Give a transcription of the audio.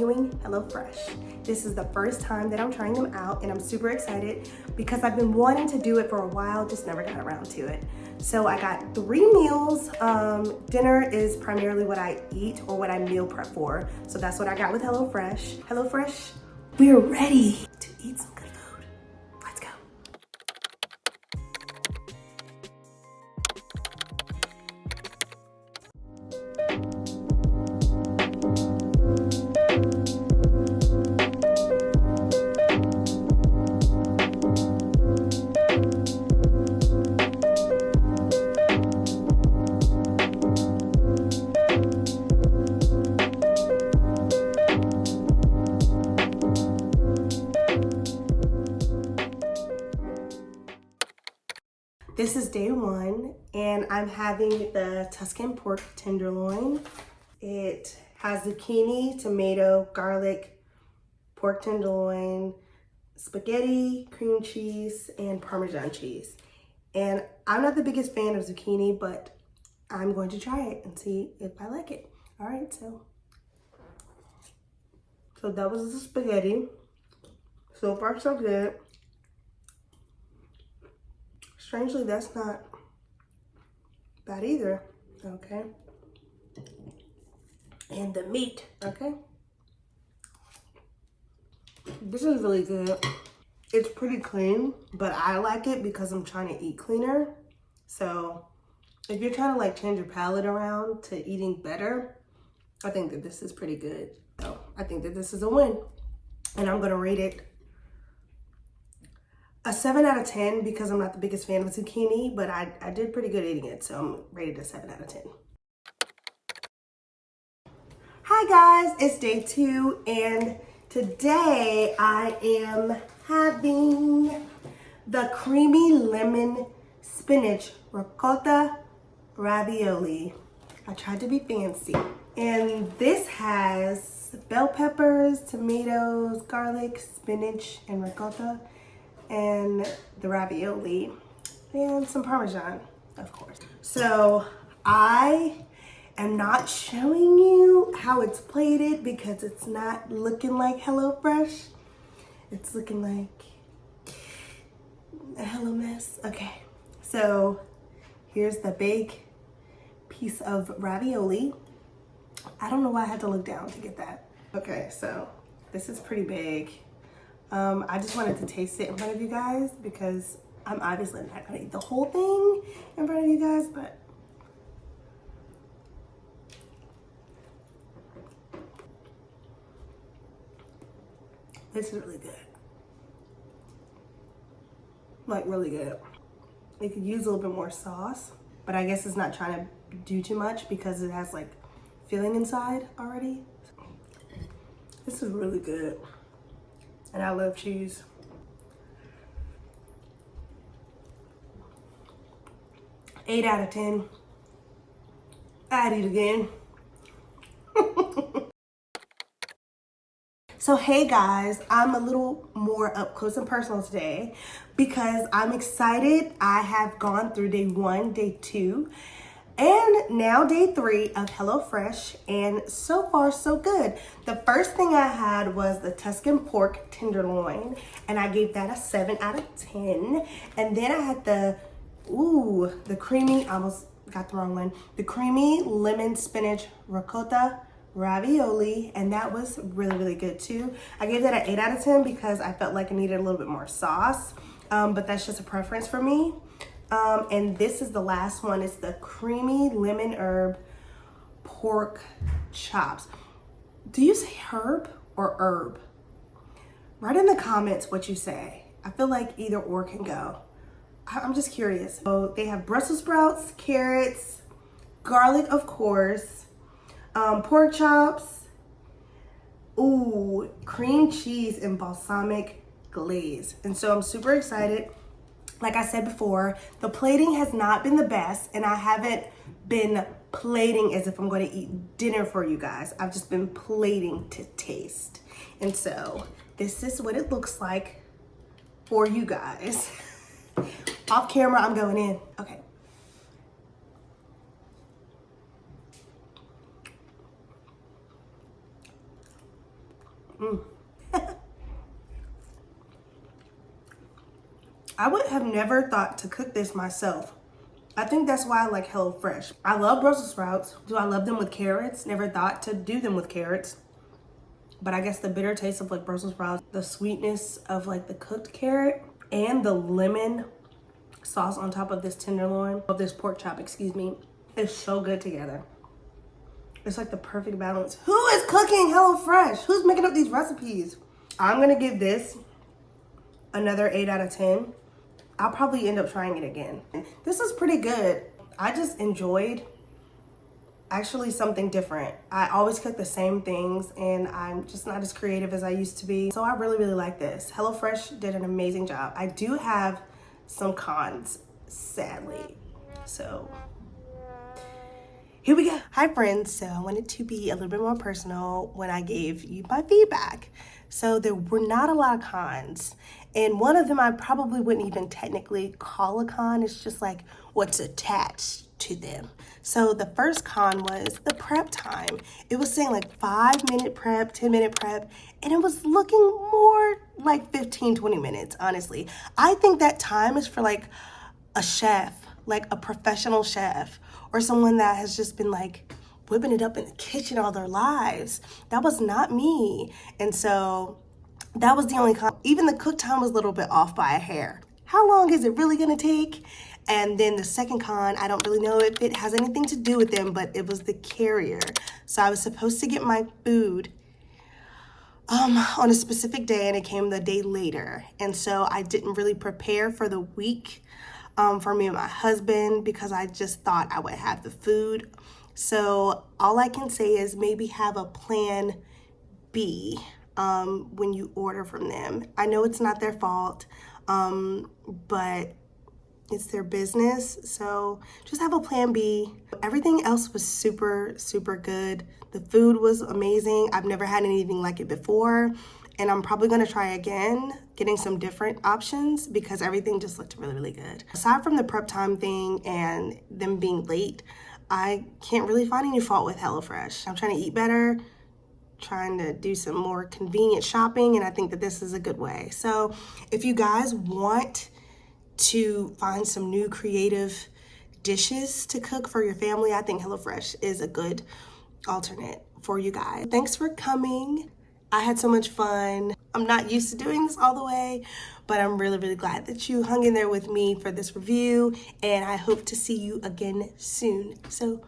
reviewing HelloFresh. This is the first time that I'm trying them out and I'm super excited because I've been wanting to do it for a while, just never got around to it. So I got 3 meals. Dinner is primarily what I eat or what I meal prep for. So that's what I got with HelloFresh. HelloFresh, we're ready to eat some good food. Let's go. This is day 1 and I'm having the Tuscan pork tenderloin. It has zucchini, tomato, garlic, pork tenderloin, spaghetti, cream cheese, and Parmesan cheese. And I'm not the biggest fan of zucchini, but I'm going to try it and see if I like it. All right, so that was the spaghetti. So far, so good. Strangely, that's not bad either, okay? And the meat, okay? This is really good. It's pretty clean, but I like it because I'm trying to eat cleaner. So if you're trying to like change your palate around to eating better, I think that this is pretty good. So I think that this is a win. And I'm gonna rate it a 7 out of 10 because I'm not the biggest fan of zucchini, but I did pretty good eating it, so I'm rated a 7 out of 10. Hi guys, it's day 2, and today I am having the creamy lemon spinach ricotta ravioli. I tried to be fancy. And this has bell peppers, tomatoes, garlic, spinach, and ricotta, and the ravioli, and some Parmesan, of course. So I am not showing you how it's plated because it's not looking like HelloFresh. It's looking like a hello mess. Okay, so here's the big piece of ravioli. I don't know why I had to look down to get that. Okay, so this is pretty big. I just wanted to taste it in front of you guys because I'm obviously not gonna eat the whole thing in front of you guys, but this is really good. Like really good. It could use a little bit more sauce, but I guess it's not trying to do too much because it has like filling inside already. This is really good. And I love cheese. Eight out of 10. I'd eat again. So hey guys, I'm a little more up close and personal today because I'm excited. I have gone through day 1, day 2, and now day 3 of HelloFresh, and so far so good. The first thing I had was the Tuscan pork tenderloin, and I gave that a 7 out of 10. And then I had the creamy, I almost got the wrong one, the creamy lemon spinach ricotta ravioli, and that was really, really good too. I gave that an 8 out of 10 because I felt like it needed a little bit more sauce, but that's just a preference for me. And this is the last one. It's the creamy lemon herb pork chops. Do you say herb or herb? Write in the comments what you say. I feel like either or can go. I'm just curious. So they have Brussels sprouts, carrots, garlic, of course, pork chops, cream cheese, and balsamic glaze. And so I'm super excited. Like I said before, the plating has not been the best, and I haven't been plating as if I'm going to eat dinner for you guys. I've just been plating to taste. And so this is what it looks like for you guys. Off camera, I'm going in. Okay. I would have never thought to cook this myself. I think that's why I like HelloFresh. I love Brussels sprouts. Do I love them with carrots? Never thought to do them with carrots. But I guess the bitter taste of like Brussels sprouts, the sweetness of like the cooked carrot, and the lemon sauce on top of this tenderloin, of this pork chop, excuse me, is so good together. It's like the perfect balance. Who is cooking HelloFresh? Who's making up these recipes? I'm gonna give this another 8 out of 10. I'll probably end up trying it again. This is pretty good. I just enjoyed actually something different. I always cook the same things and I'm just not as creative as I used to be. So I really, really like this. HelloFresh did an amazing job. I do have some cons, sadly. So here we go. Hi friends, so I wanted to be a little bit more personal when I gave you my feedback. So there were not a lot of cons. And one of them I probably wouldn't even technically call a con. It's just like what's attached to them. So the first con was the prep time. It was saying like 5-minute prep, 10-minute prep, and it was looking more like 15, 20 minutes, honestly. I think that time is for like a chef, like a professional chef, or someone that has just been like whipping it up in the kitchen all their lives. That was not me. And so that was the only con. Even the cook time was a little bit off by a hair. How long is it really gonna take? And then the second con, I don't really know if it has anything to do with them, but it was the carrier. So I was supposed to get my food on a specific day and it came the day later. And so I didn't really prepare for the week for me and my husband because I just thought I would have the food. So all I can say is maybe have a plan B when you order from them. I know it's not their fault, but it's their business. So just have a plan B. Everything else was super, super good. The food was amazing. I've never had anything like it before. And I'm probably gonna try again, getting some different options because everything just looked really, really good. Aside from the prep time thing and them being late, I can't really find any fault with HelloFresh. I'm trying to eat better, trying to do some more convenient shopping, and I think that this is a good way. So if you guys want to find some new creative dishes to cook for your family, I think HelloFresh is a good alternate for you guys. Thanks for coming. I had so much fun. I'm not used to doing this all the way, but I'm really, really glad that you hung in there with me for this review, and I hope to see you again soon. So